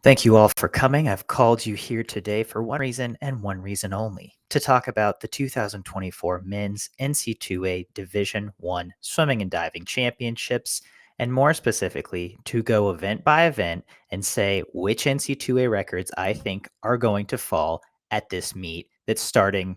Thank you all for coming. I've called you here today for one reason and one reason only to talk about the 2024 Men's NC2A Division 1 Swimming and Diving Championships, and more specifically, to go event by event and say which NC2A records I think are going to fall at this meet that's starting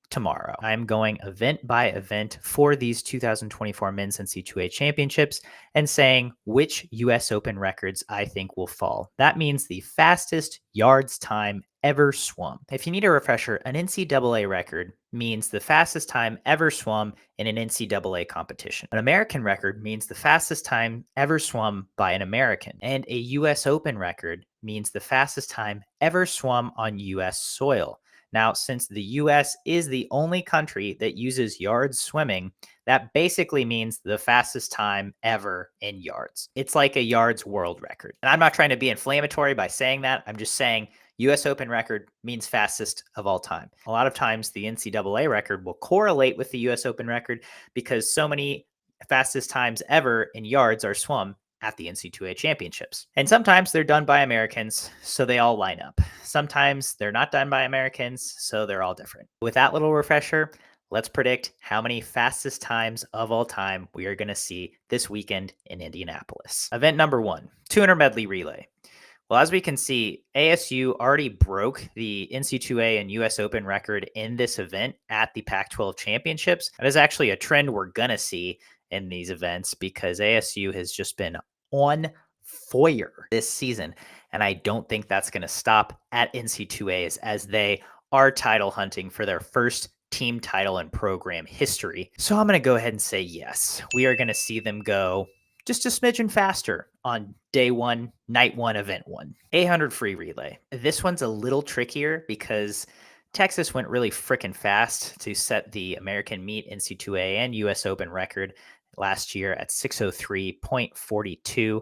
tomorrow. I'm going event by event for these 2024 Men's NC2A Championships and saying which US Open records I think will fall. That means the fastest yards time ever swum. If you need a refresher, an NCAA record means the fastest time ever swum in an NCAA competition. An American record means the fastest time ever swum by an American. And a US Open record means the fastest time ever swum on US soil. Now, since the US is the only country that uses yards swimming, that basically means the fastest time ever in yards. It's like a yards world record. And I'm not trying to be inflammatory by saying that. I'm just saying US Open record means fastest of all time. A lot of times the NCAA record will correlate with the US Open record because so many fastest times ever in yards are swum at the NC2A championships. And sometimes they're done by Americans, so they all line up. Sometimes they're not done by Americans, so they're all different. With that little refresher, let's predict how many fastest times of all time we are going to see this weekend in Indianapolis. Event number 1, 200 medley relay. Well, as we can see, ASU already broke the NC2A and US Open record in this event at the Pac-12 championships. That is actually a trend we're going to see in these events because ASU has just been on fire this season. And I don't think that's going to stop at NC2As as they are title hunting for their first team title in program history. So I'm going to go ahead and say yes. We are going to see them go just a smidgen faster on day 1, night 1, event 1. 800 free relay. This one's a little trickier because Texas went really freaking fast to set the American meet NC2A and US Open record last year at 6:03.42.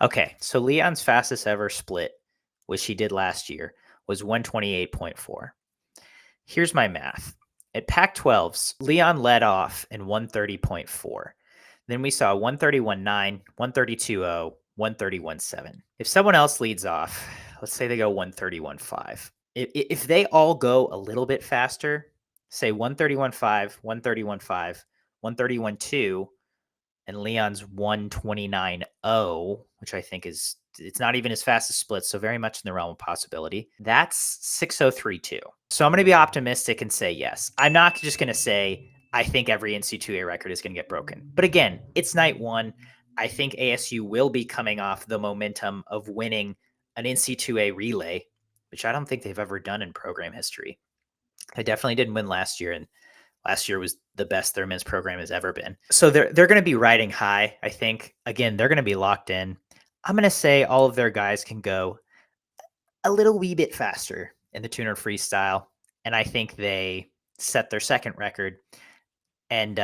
Okay, so Leon's fastest ever split, which he did last year, was 128.4. Here's my math. At Pac-12s, Leon led off in 130.4. Then we saw 131.9, 132.0, 131.7. If someone else leads off, let's say they go 131.5. If they all go a little bit faster, say 131.5, 131.5, 131.2, and Leon's 129.0, which I think it's not even his fastest split, so very much in the realm of possibility. That's 6:03.2. So I'm going to be optimistic and say yes. I'm not just going to say I think every NC2A record is going to get broken. But again, it's night 1. I think ASU will be coming off the momentum of winning an NC2A relay, which I don't think they've ever done in program history. They definitely didn't win last year, and last year was the best their men's program has ever been. So they're going to be riding high, I think. Again, they're going to be locked in. I'm going to say all of their guys can go a little wee bit faster in the 200 freestyle, and I think they set their second record and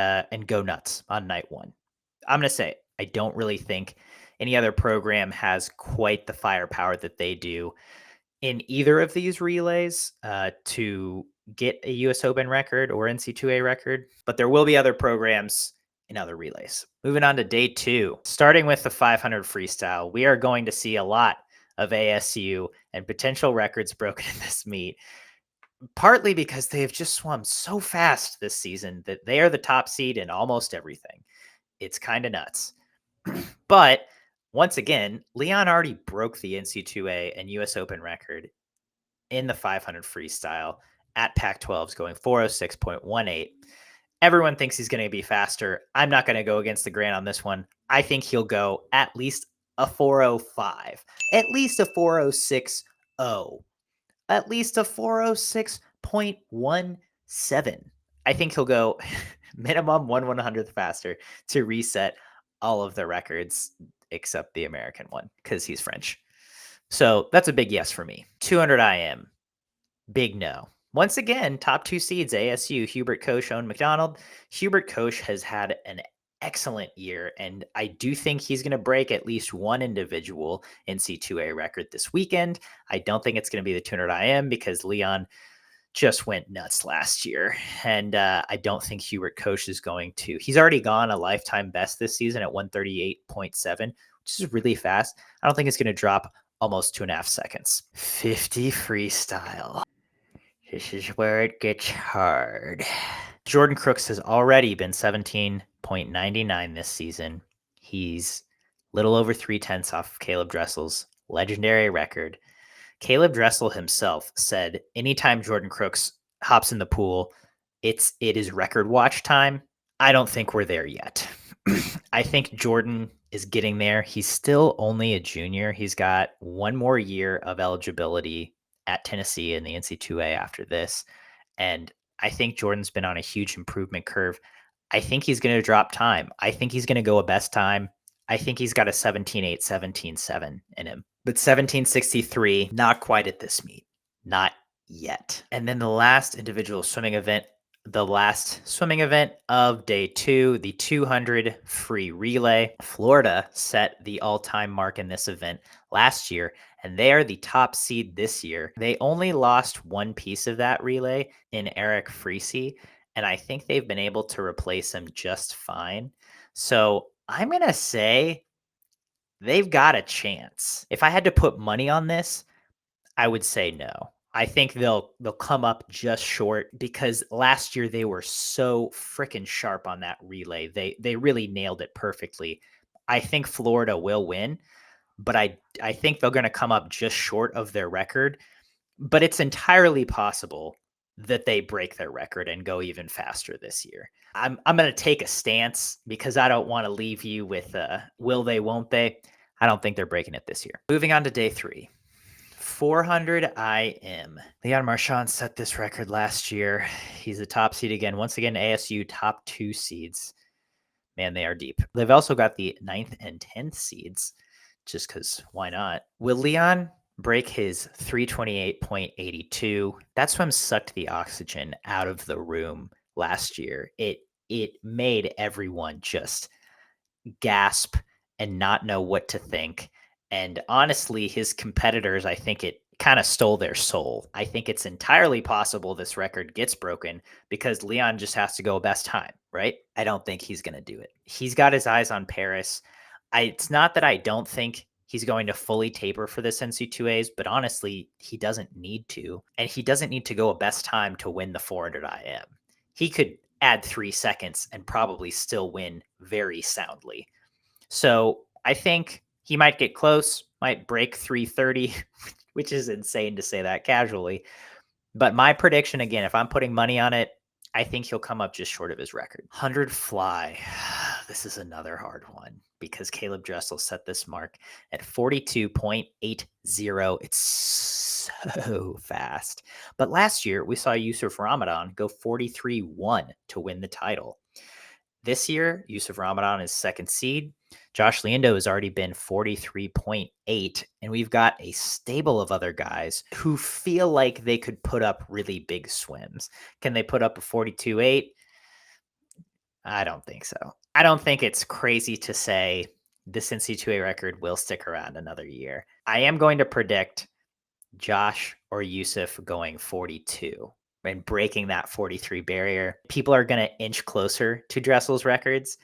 go nuts on night 1. I'm going to say I don't really think any other program has quite the firepower that they do in either of these relays to get a US Open record or NC2A record, but there will be other programs in other relays. Moving on to day 2, starting with the 500 freestyle, we are going to see a lot of ASU and potential records broken in this meet, partly because they have just swum so fast this season that they are the top seed in almost everything. It's kind of nuts. But once again, Leon already broke the NC2A and US Open record in the 500 freestyle at Pac-12s, going 406.18. Everyone thinks he's going to be faster. I'm not going to go against the grain on this one. I think he'll go at least a 405, at least a 406.0, at least a 406.17. I think he'll go minimum 1/100th faster to reset all of the records except the American one because he's French. So that's a big yes for me. 200 IM, big no. Once again, top 2 seeds, ASU, Hubert Koch, Owen McDonald. Hubert Koch has had an excellent year, and I do think he's going to break at least one individual NC2A record this weekend. I don't think it's going to be the 200 IM because Leon just went nuts last year, and I don't think Hubert Koch is going to. He's already gone a lifetime best this season at 138.7, which is really fast. I don't think it's going to drop almost 2.5 seconds. 50 freestyle. This is where it gets hard. Jordan Crooks has already been 17.99 this season. He's little over 3/10 off of Caleb Dressel's legendary record. Caleb Dressel himself said anytime Jordan Crooks hops in the pool, it is record watch time. I don't think we're there yet. I think Jordan is getting there. He's still only a junior. He's got one more year of eligibility at Tennessee in the NC2A after this. And I think Jordan's been on a huge improvement curve. I think he's going to drop time. I think he's going to go a best time. I think he's got a 17.8, 17.7 in him. But 17.63, not quite at this meet. Not yet. And then the last swimming event of day 2, the 200 free relay. Florida set the all-time mark in this event last year, and they are the top seed this year. They only lost one piece of that relay in Eric Freese, and I think they've been able to replace him just fine. So I'm going to say they've got a chance. If I had to put money on this, I would say no. I think they'll come up just short because last year they were so freaking sharp on that relay. They really nailed it perfectly. I think Florida will win, but I think they're going to come up just short of their record. But it's entirely possible that they break their record and go even faster this year. I'm going to take a stance because I don't want to leave you with will they, won't they? I don't think they're breaking it this year. Moving on to day 3. 400 IM. Leon Marchand set this record last year. He's the top seed again. Once again, ASU top 2 seeds. Man, they are deep. They've also got the 9th and 10th seeds, just because why not? Will Leon break his 328.82? That swim sucked the oxygen out of the room last year. It made everyone just gasp and not know what to think. And honestly, his competitors, I think it kind of stole their soul. I think it's entirely possible this record gets broken because Leon just has to go best time, right? I don't think he's going to do it. He's got his eyes on Paris. It's not that I don't think he's going to fully taper for this NC2As, but honestly, he doesn't need to. And he doesn't need to go a best time to win the 400 IM. He could add 3 seconds and probably still win very soundly. So I think he might get close, might break 330, which is insane to say that casually. But my prediction, again, if I'm putting money on it, I think he'll come up just short of his record. 100 fly. This is another hard one because Caleb Dressel set this mark at 42.80. It's so fast. But last year, we saw Yusuf Ramadan go 43-1 to win the title. This year, Yusuf Ramadan is second seed. Josh Leando has already been 43.8, and we've got a stable of other guys who feel like they could put up really big swims. Can they put up a 42.8? I don't think so. I don't think it's crazy to say this NC2A record will stick around another year. I am going to predict Josh or Yusuf going 42 and breaking that 43 barrier. People are going to inch closer to Dressel's records,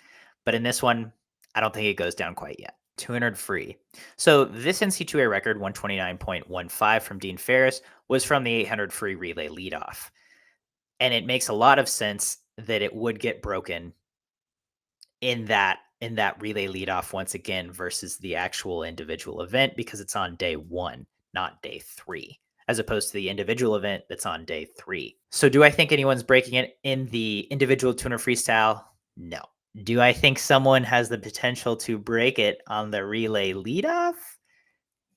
but in this one, I don't think it goes down quite yet. 200 free. So this NC2A record, 129.15 from Dean Ferris, was from the 800 free relay leadoff. And it makes a lot of sense that it would get broken in that relay leadoff once again versus the actual individual event because it's on day 1, not day 3, as opposed to the individual event that's on day 3. So do I think anyone's breaking it in the individual 200 freestyle? No. Do I think someone has the potential to break it on the relay leadoff?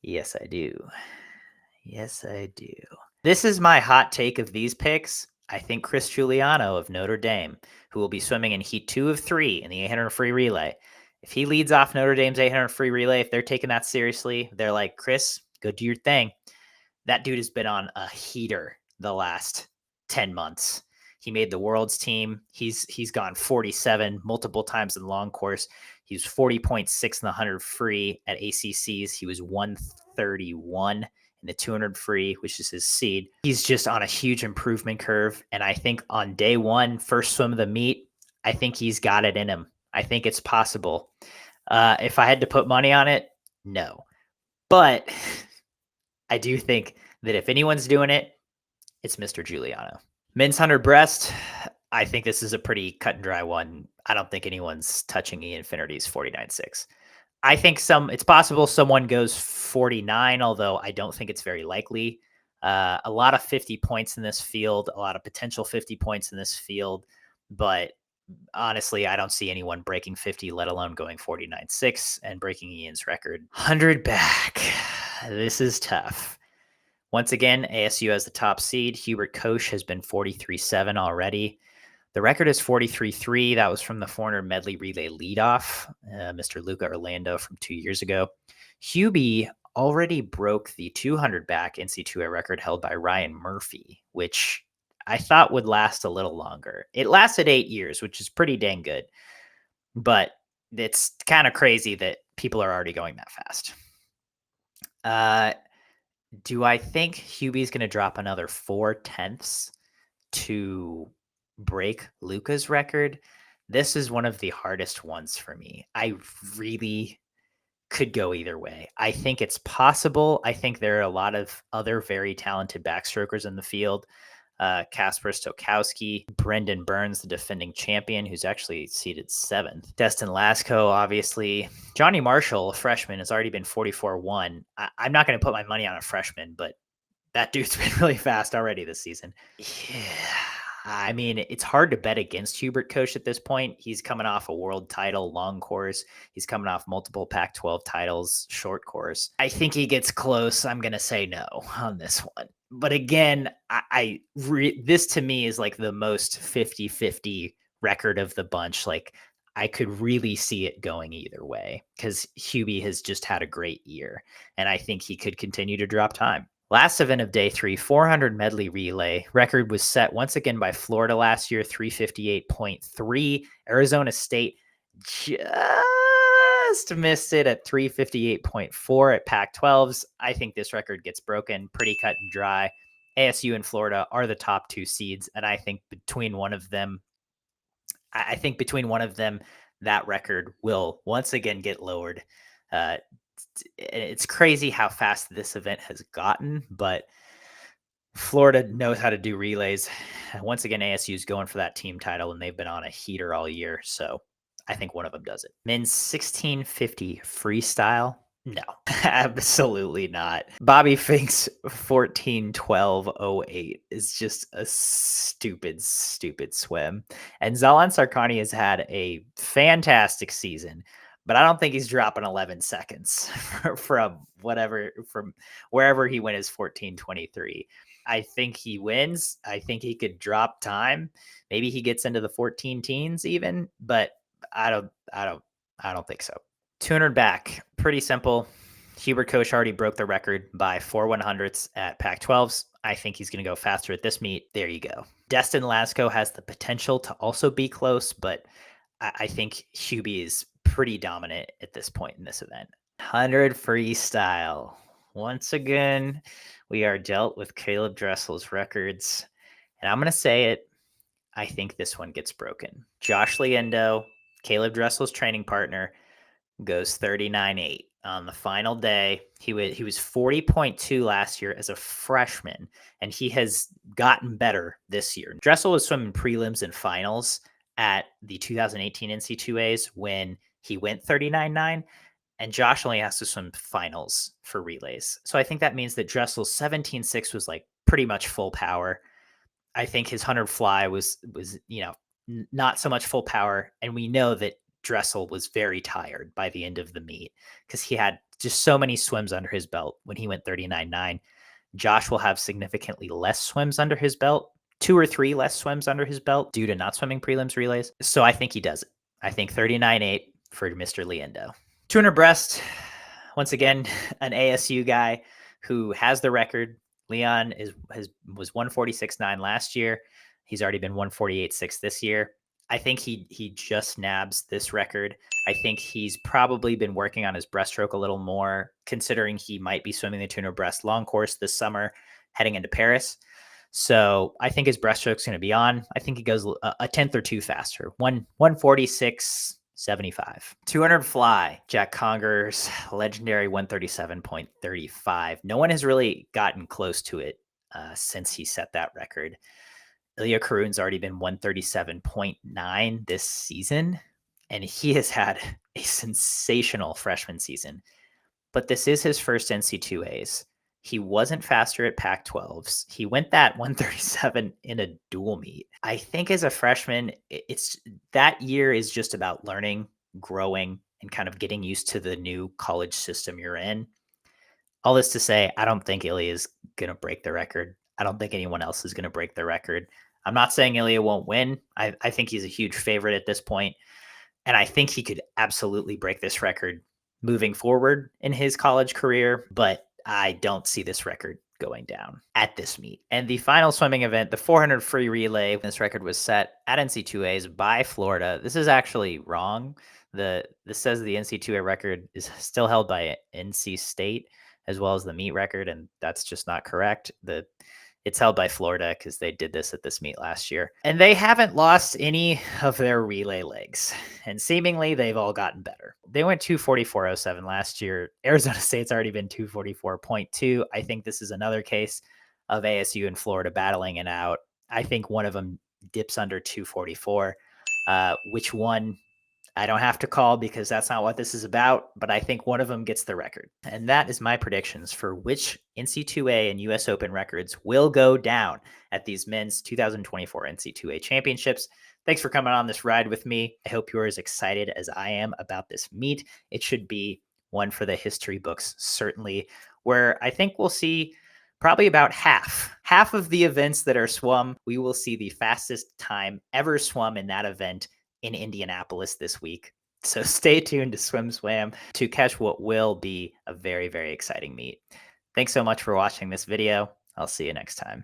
Yes, I do. Yes, I do. This is my hot take of these picks. I think Chris Giuliano of Notre Dame, who will be swimming in Heat 2 of 3 in the 800 free relay, if he leads off Notre Dame's 800 free relay, if they're taking that seriously, they're like, Chris, go do your thing. That dude has been on a heater the last 10 months. He made the world's team. He's gone 47 multiple times in the long course. He was 40.6 in the 100 free at ACCs. He was 131 in the 200 free, which is his seed. He's just on a huge improvement curve. And I think on day 1, first swim of the meet, I think he's got it in him. I think it's possible. If I had to put money on it, no. But I do think that if anyone's doing it, it's Mr. Giuliano. Men's 100 breast, I think this is a pretty cut and dry one. I don't think anyone's touching E Infinity's 49.6. I think it's possible someone goes 49, although I don't think it's very likely. A lot of 50 points in this field, a lot of potential 50 points in this field, but honestly, I don't see anyone breaking 50, let alone going 49.6 and breaking Ian's record. 100 back. This is tough. Once again, ASU has the top seed. Hubert Koch has been 43.7 already. The record is 43.3. That was from the 400 medley relay leadoff, Mr. Luca Orlando from 2 years ago. Hubie already broke the 200 back NC2A record held by Ryan Murphy, which I thought would last a little longer. It lasted 8 years, which is pretty dang good. But it's kind of crazy that people are already going that fast. Do I think Hubie's going to drop another 4/10 to break Luca's record? This is one of the hardest ones for me. I really could go either way. I think it's possible. I think there are a lot of other very talented backstrokers in the field. Kasper Stokowski, Brendan Burns, the defending champion, who's actually seeded 7th. Destin Lasco, obviously. Johnny Marshall, a freshman, has already been 44-1. I'm not going to put my money on a freshman, but that dude's been really fast already this season. Yeah. I mean, it's hard to bet against Hubert Koch at this point. He's coming off a world title, long course. He's coming off multiple Pac-12 titles, short course. I think he gets close. I'm going to say no on this one. But again, this to me is like the most 50-50 record of the bunch. Like, I could really see it going either way because Hubie has just had a great year, and I think he could continue to drop time. Last event of day 3, 400 medley relay. Record was set once again by Florida last year, 358.3. Arizona State just missed it at 358.4 at Pac-12s. I think this record gets broken, pretty cut and dry. ASU and Florida are the top 2 seeds, and I think between one of them, that record will once again get lowered. It's crazy how fast this event has gotten, but Florida knows how to do relays. Once again, ASU is going for that team title, and they've been on a heater all year. So I think one of them does it. Men's 1650 freestyle. No, absolutely not. Bobby Fink's 14:12:08 is just a stupid swim. And Zalan Sarkani has had a fantastic season, but I don't think he's dropping 11 seconds from wherever he went his 14:23. I think he wins. I think he could drop time. Maybe he gets into the 14 teens even, but I don't think so. 200 back, pretty simple. Hubert Koch already broke the record by 4/100ths at Pac-12s. I think he's going to go faster at this meet. There you go. Destin Lasco has the potential to also be close, but I think Hubie is pretty dominant at this point in this event. 100 freestyle. Once again, we are dealt with Caleb Dressel's records, and I'm going to say it. I think this one gets broken. Josh Liendo, Caleb Dressel's training partner, goes 39.8 on the final day. He was 40.2 last year as a freshman, and he has gotten better this year. Dressel was swimming prelims and finals at the 2018 NC2As when he went 39.9, and Josh only has to swim finals for relays. So I think that means that Dressel's 17.6 was like pretty much full power. I think his 100 fly was not so much full power, and we know that Dressel was very tired by the end of the meet because he had just so many swims under his belt when he went 39.9. Josh will have significantly less swims under his belt, 2 or 3 less swims under his belt due to not swimming prelims relays. So I think he does it. I think 39.8 for Mr. Liendo. 200 breast, once again, an ASU guy who has the record. Leon was 146.9 last year. He's already been 148.6 this year. I think he just nabs this record. I think he's probably been working on his breaststroke a little more, considering he might be swimming the 200 breast long course this summer, heading into Paris. So I think his breaststroke's going to be on. I think he goes a tenth or two faster. 146.6 75. 200 fly, Jack Conger's legendary 137.35. No one has really gotten close to it since he set that record. Ilya Karun's already been 137.9 this season, and he has had a sensational freshman season. But this is his first NC2As. He wasn't faster at Pac 12s. He went that 137 in a dual meet. I think as a freshman, it's that year is just about learning, growing, and kind of getting used to the new college system you're in. All this to say, I don't think Ilya is going to break the record. I don't think anyone else is going to break the record. I'm not saying Ilya won't win. I think he's a huge favorite at this point, and I think he could absolutely break this record moving forward in his college career, but I don't see this record going down at this meet. And the final swimming event, the 400 free relay, this record was set at NC2As by Florida. This is actually wrong. This says the NC2A record is still held by NC State as well as the meet record, and that's just not correct. It's held by Florida because they did this at this meet last year. And they haven't lost any of their relay legs. And seemingly they've all gotten better. They went 244.07 last year. Arizona State's already been 244.2. I think this is another case of ASU and Florida battling it out. I think one of them dips under 244. Which one I don't have to call because that's not what this is about, but I think one of them gets the record. And that is my predictions for which NC2A and US Open records will go down at these men's 2024 NC2A championships. Thanks for coming on this ride with me. I hope you're as excited as I am about this meet. It should be one for the history books, certainly, where I think we'll see probably about half of the events that are swum. We will see the fastest time ever swum in that event in Indianapolis this week. So stay tuned to Swim Swam to catch what will be a very, very exciting meet. Thanks so much for watching this video. I'll see you next time.